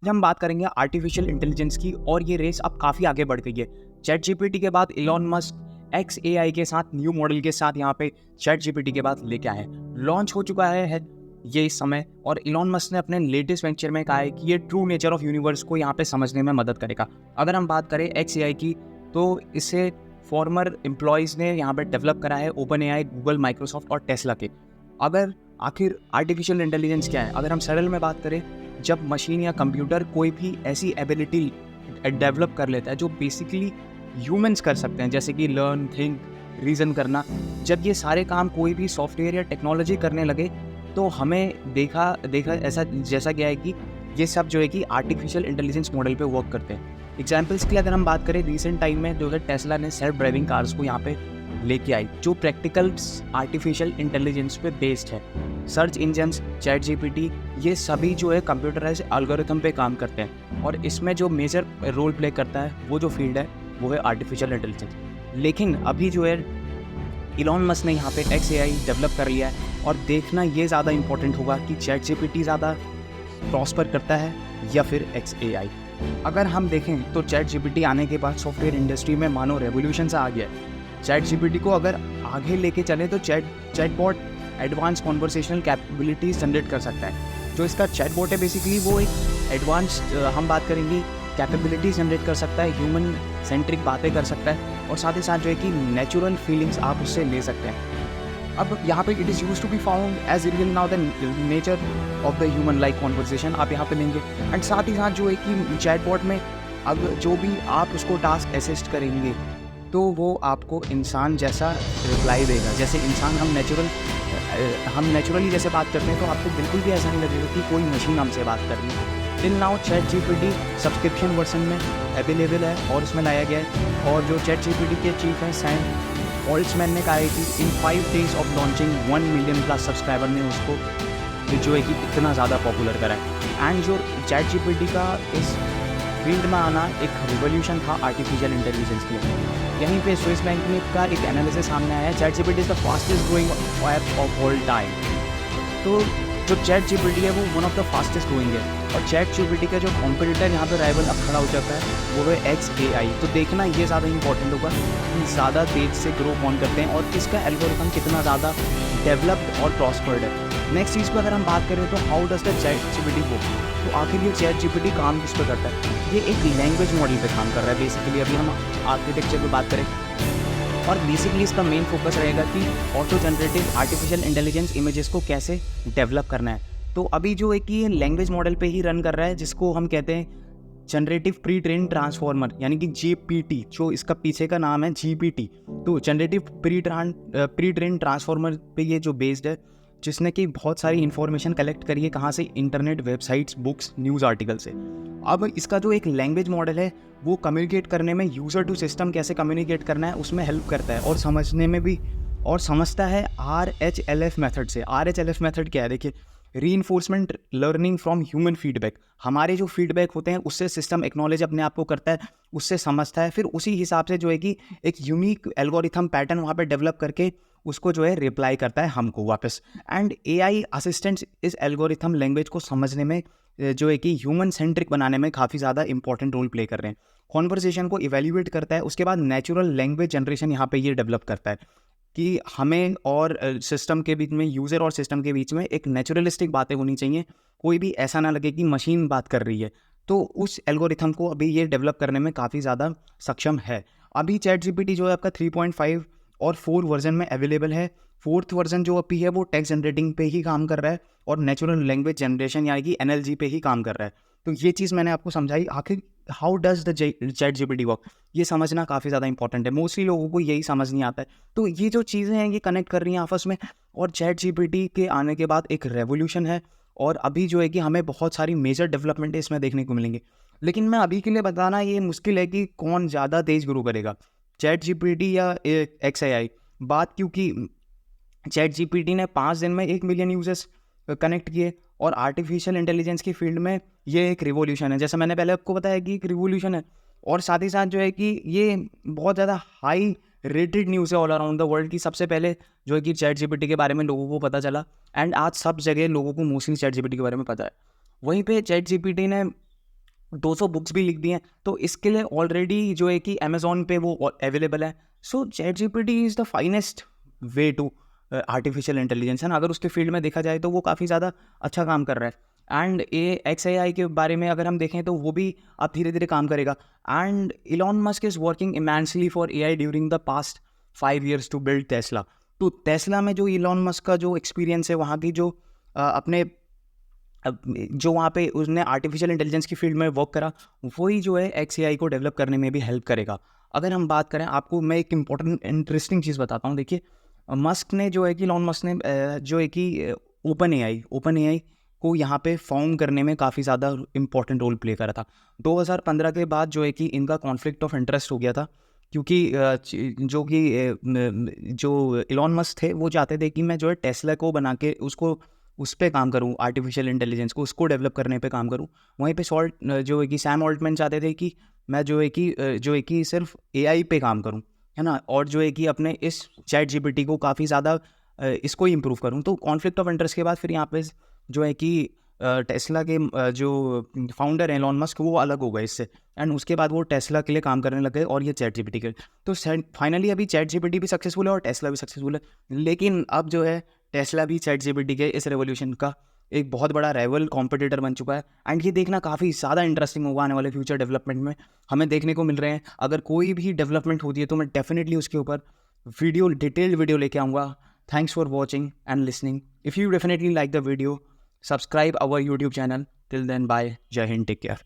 हम बात करेंगे आर्टिफिशियल इंटेलिजेंस की, और ये रेस अब काफ़ी आगे बढ़ गई है। चैट जीपीटी के बाद इलॉन मस्क XAI के साथ न्यू मॉडल के साथ यहाँ पे चैट जीपीटी के बाद लेके आए हैं। लॉन्च हो चुका है ये इस समय, और इलॉन मस्क ने अपने लेटेस्ट वेंचर में कहा है कि ये ट्रू नेचर ऑफ यूनिवर्स को यहाँ पे समझने में मदद करेगा। अगर हम बात करें XAI की, तो इसे फॉर्मर एम्प्लॉयज़ ने यहाँ पे डेवलप करा है, OpenAI, गूगल, माइक्रोसॉफ्ट और टेस्ला के। अगर आखिर आर्टिफिशियल इंटेलिजेंस क्या है, अगर हम सरल में बात करें, जब मशीन या कंप्यूटर कोई भी ऐसी एबिलिटी डेवलप कर लेता है जो बेसिकली ह्यूमंस कर सकते हैं, जैसे कि लर्न, थिंक, रीज़न करना, जब ये सारे काम कोई भी सॉफ्टवेयर या टेक्नोलॉजी करने लगे, तो हमें देखा ऐसा जैसा गया है कि ये सब जो है कि आर्टिफिशियल इंटेलिजेंस मॉडल पे वर्क करते हैं। एग्जाम्पल्स के लिए अगर हम बात करें, रिसेंट टाइम में जो है टेस्ला ने सेल्फ ड्राइविंग कार्स को यहाँ पे लेके आई, जो प्रैक्टिकल्स आर्टिफिशियल इंटेलिजेंस पे बेस्ड है। सर्च इंजन्स, चैट जीपीटी, ये सभी जो है कंप्यूटराइज एल्गोरिथम पे काम करते हैं, और इसमें जो मेजर रोल प्ले करता है वो जो फील्ड है वो है आर्टिफिशियल इंटेलिजेंस। लेकिन अभी जो है इलॉन मस्क ने यहाँ पे XAI डेवलप कर लिया है, और देखना ये ज़्यादा इंपॉर्टेंट होगा कि चैट जीपीटी ज़्यादा प्रॉस्पर करता है या फिर XAI। अगर हम देखें तो चैट जीपीटी आने के बाद सॉफ्टवेयर इंडस्ट्री में मानो रेवोल्यूशन सा आ गया है। चैट जीपीटी को अगर आगे लेके चले तो chatbot advance conversational capabilities generate कर सकता है। जो इसका चैटबॉट है बेसिकली वो एक एडवांस हम बात करेंगे कैपेबिलिटीज जनरेट कर सकता है, ह्यूमन सेंट्रिक बातें कर सकता है, और साथ ही साथ जो है कि नेचुरल फीलिंग्स आप उससे ले सकते हैं। अब यहाँ पे it is use to be found as real now the nature of the human like conversation आप यहाँ पे लेंगे। एंड साथ ही साथ जो है कि चैटबॉट में अब जो भी आप उसको टास्क असिस्ट करेंगे तो वो आपको इंसान जैसा रिप्लाई देगा। जैसे इंसान हम नेचुरली जैसे बात करते हैं, तो आपको बिल्कुल भी ऐसा नहीं लगेगा कि कोई मशीन हमसे बात कर रही है। Till now chat GPT subscription version में अवेलेबल है और इसमें लाया गया है, और जो चैट जीपीटी के चीफ हैं सैम ऑल्ट्समैन ने कहा है कि इन 5 days of launching 1 million plus subscriber ने उसको जो है कि इतना ज़्यादा पॉपुलर करा है। एंड जो चैट जीपीटी का इस फील्ड में आना एक रिवोल्यूशन था आर्टिफिशियल इंटेलिजेंस के लिए। यहीं पे स्विस बैंक का एक एनालिसिस सामने आया है, chat GPT is the fastest growing app of all time. तो जो चैट जीपीटी है वो one of the fastest growing है, और चैट जीपीटी का जो कॉम्पिटिटर यहाँ पे राइवल अब खड़ा हो जाता है वो है XAI। तो देखना ये ज़्यादा इंपॉर्टेंट होगा कि ज़्यादा तेज से ग्रो कौन करते हैं और इसका एल्गोरिथम कितना ज़्यादा डेवलप्ड और प्रॉस्पर्ड है। नेक्स्ट चीज़ पर अगर हम बात करें तो how does the chat GPT work, तो आखिर ये चैट जीपीटी काम किस पे करता है? ये एक लैंग्वेज मॉडल पे काम कर रहा है बेसिकली। अभी हम आर्किटेक्चर पे बात करें, और बेसिकली इसका मेन फोकस रहेगा कि auto generative artificial intelligence images को कैसे डेवलप करना है। तो अभी जो है कि ये लैंग्वेज मॉडल पे ही रन कर रहा है, जिसको हम कहते हैं जनरेटिव प्री ट्रेन ट्रांसफॉर्मर, यानी कि GPT, जो इसका पीछे का नाम है GPT। तो जनरेटिव प्री ट्रेन ट्रांसफॉर्मर पे ये जो बेस्ड है, जिसने कि बहुत सारी इन्फॉर्मेशन कलेक्ट करी है, कहाँ से? Internet, websites, books, news article से। अब इसका जो एक लैंग्वेज मॉडल है वो कम्युनिकेट करने में, यूज़र टू सिस्टम कैसे कम्युनिकेट करना है उसमें हेल्प करता है, और समझने में भी, और समझता है RHLF मेथड से। RHLF मेथड क्या है? देखिए, reinforcement learning from human feedback. हमारे जो फीडबैक होते हैं उससे सिस्टम एक्नॉलेज अपने आप को करता है, उससे समझता है, फिर उसी हिसाब से जो है कि एक यूनिक एल्गोरिथम पैटर्न वहाँ पे डेवलप करके उसको जो है रिप्लाई करता है हमको वापस। एंड AI असिस्टेंट्स इस एल्गोरिथम लैंग्वेज को समझने में जो है कि ह्यूमन सेंट्रिक बनाने में काफ़ी ज़्यादा इंपॉर्टेंट रोल प्ले कर रहे हैं। कॉन्वर्सेशन को इवेल्युएट करता है, उसके बाद नेचुरल लैंग्वेज जनरेशन यहाँ पे ये डेवलप करता है कि हमें और सिस्टम के बीच में, यूज़र और सिस्टम के बीच में एक नेचुरलिस्टिक बातें होनी चाहिए, कोई भी ऐसा ना लगे कि मशीन बात कर रही है। तो उस एल्गोरिथम को अभी ये डेवलप करने में काफ़ी ज़्यादा सक्षम है। अभी चैट जीपीटी जो है आपका 3.5 और 4 वर्जन में अवेलेबल है। 4th वर्जन जो अभी है वो टेक्स्ट जनरेटिंग पे ही काम कर रहा है, और नेचुरल लैंग्वेज जनरेशन यानी कि NLG पे ही काम कर रहा है। तो ये चीज़ मैंने आपको समझाई। आखिर how does the chat GPT work, ये समझना काफ़ी ज़्यादा इंपॉर्टेंट है। मोस्टली लोगों को यही समझ नहीं आता है। तो ये जो चीज़ें हैं ये कनेक्ट कर रही हैं आपस में, और चैट जीपीटी के आने के बाद एक रेवोल्यूशन है, और अभी जो है कि हमें बहुत सारी मेजर डेवलपमेंट इसमें देखने को मिलेंगे। लेकिन मैं अभी के लिए बताना ये मुश्किल है कि कौन ज़्यादा तेज़ ग्रो करेगा, चैट जीपीटी या XAI। बात क्योंकि चैट जीपीटी ने 5 दिन में 1 मिलियन यूजर्स कनेक्ट किए, और आर्टिफिशियल इंटेलिजेंस की फील्ड में ये एक रिवोल्यूशन है। जैसा मैंने पहले आपको बताया कि एक रिवोल्यूशन है, और साथ ही साथ जो है कि ये बहुत ज़्यादा हाई रेटेड न्यूज़ है ऑल अराउंड द वर्ल्ड की। सबसे पहले जो है कि चैट जीपीटी के बारे में लोगों को पता चला, एंड आज सब जगह लोगों को मोस्टली चैट जीपीटी के बारे में पता है। वहीं पे चैट जीपीटी ने 200 बुक्स भी लिख दी हैं, तो इसके लिए ऑलरेडी जो है कि अमेज़ॉन पे वो अवेलेबल है। So ChatGPT is the finest way to artificial intelligence, है ना। अगर उसके फील्ड में देखा जाए तो वो काफ़ी ज़्यादा अच्छा काम कर रहा है। एंड XAI के बारे में अगर हम देखें तो वो भी अब धीरे धीरे काम करेगा। And Elon Musk is working immensely for AI during the past 5 years to build Tesla. तो टेस्ला में जो इलॉन मस्क का जो एक्सपीरियंस है, वहाँ की जो अपने अब जो वहाँ पे उसने आर्टिफिशियल इंटेलिजेंस की फील्ड में वर्क करा, वही जो है XAI को डेवलप करने में भी हेल्प करेगा। अगर हम बात करें, आपको मैं एक इंपॉर्टेंट इंटरेस्टिंग चीज़ बताता हूँ। देखिए, मस्क ने जो है कि इलॉन मस्क ने जो है कि ओपन एआई को यहाँ पे फाउंड करने में काफ़ी ज़्यादा इंपॉर्टेंट रोल प्ले करा था। 2015 के बाद जो है कि इनका कॉन्फ्लिक्ट ऑफ इंटरेस्ट हो गया था, क्योंकि जो इलॉन मस्क थे वो चाहते थे कि मैं जो है टेस्ला को बना के उसको उस पे काम करूँ, आर्टिफिशियल इंटेलिजेंस को उसको डेवलप करने पे काम करूँ। वहीं पे जो है कि सैम ऑल्टमैन चाहते थे कि मैं जो है कि सिर्फ एआई पे काम करूँ, है ना, और जो है कि अपने इस चैट जीपीटी को काफ़ी ज़्यादा इसको इम्प्रूव करूँ। तो कॉन्फ्लिक्ट ऑफ इंटरेस्ट के बाद फिर यहाँ पे जो है कि टेस्ला के जो फाउंडर हैं एलॉन मस्क, वो अलग हो गए इससे। एंड उसके बाद वो टेस्ला के लिए काम करने लग गए और ये चैट जीपीटी के। तो फाइनली अभी चैट जीपीटी भी सक्सेसफुल है और टेस्ला भी सक्सेसफुल है। लेकिन अब जो है टेस्ला भी चैट जीपीटी के इस रेवोल्यूशन का एक बहुत बड़ा राइवल कॉम्पिटिटर बन चुका है। एंड ये देखना काफ़ी ज़्यादा इंटरेस्टिंग होगा आने वाले फ्यूचर डेवलपमेंट में, हमें देखने को मिल रहे हैं। अगर कोई भी डेवलपमेंट होती है तो मैं डेफिनेटली उसके ऊपर डिटेल्ड वीडियो लेके आऊँगा। Thanks for watching and listening. If you definitely like the video, subscribe our YouTube channel. Till then, bye. Jai Hind. Take care.